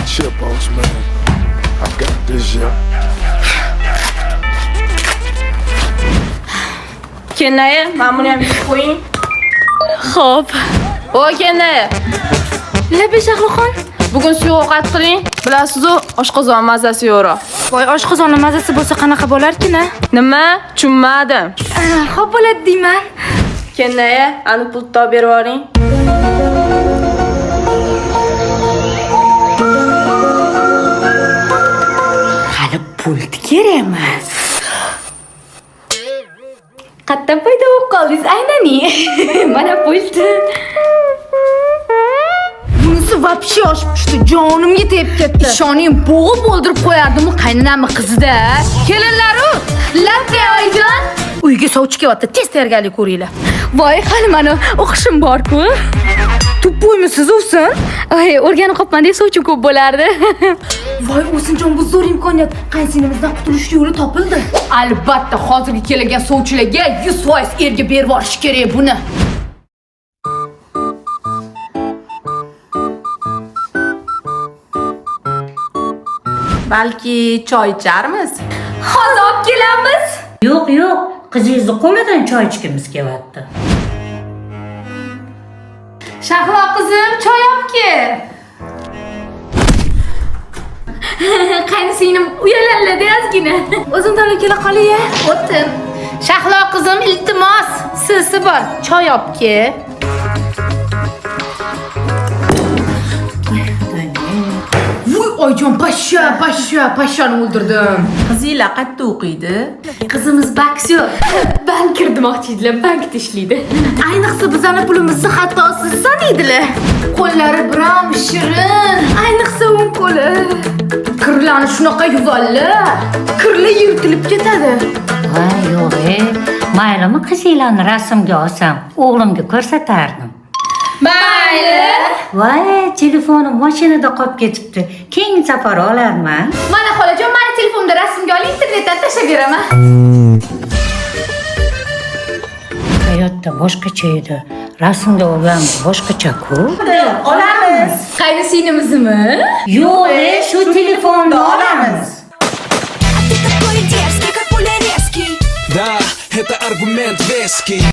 Chill, boss man. I got this, yeah. Kenaya, mana buni ham yutib qo'ying. Xo'p. O Kenaya. Labi Shahruxon, bugun suyuq ovqat qiling. Bilasiz-ku, oshqozon mazasi yo'q. Voy, oshqozonning mazasi bo'lsa qanaqa bo'larkin-a? Nima? Tushunmadim. Xo'p bo'ladi deyman. Kenaya, ani pul topib berib yuboring. Hali pul kerakmi? Qayerdan paydo bo'lib qoldingiz, aynani? Mana pulni. Bunisi вообще oshib tushdi, jonimga tegib ketdi. Ishoning, bo'g'ib o'ldirib qo'yardim u qaynonamning qizida. Kelinlar-u, latte oyjon. Uyga sovchi kelyapti, tez tayyorgarlik ko'ringlar. Voy, hali meni o'qishim bor-ku. Tupuymisiz o'sin? Ay, o'rganib qolibman deb sovchi ko'p bo'lardi. Voy, o'sinjon, bu zo'r imkoniyat. Qaysinimizdan qutulish yo'li topildi. Albatta, hozirgi kelgan sovchilarga 100% erga berib yuborish kerak buni. Balki choy icharmiz? Hozir olib kelamiz. Yo'q, qizingizni qo'lidan choy ichgimiz kelyapti. Shahlo qizim, choy olib kel. Qaynisining uyalanadi ozgina. O'zim tanlab kela qolay-a. O'tin. Shahlo qizim, iltimos, sizsi bor. Choy olib kel. Voy, oyjon, pashshani o'ldirdim. Qizinglar qayerda o'qiydi? Qizimiz baksyo. Bank kirmoqchi edilar, bankda ishlaydi. Ayniqsa bizani pulimizni hatto siz sanaydilar. Qo'llari biram shirin. Ayniqsa o'ng qo'li. Kirlarni shunaqa yuvalli. Kirlar yirtilib ketadi. Voy, yo'q, maylimi qizinglarni rasmga olsam, o'g'limga ko'rsatardim. Mayli. Voy, telefonim mashinada qolib ketibdi. Keng safar olarman. Mana xolajon, meni telefonimda rasmga olib internetdan tashlab beraman. Hayotda boshqacha edi. Rasmda olgan boshqacha-ku. Olamiz. Qaynisinimizmi? Yo'q, shu telefonda olamiz. А ты такой дерзкий, как Пуляревский. Да, это аргумент веский.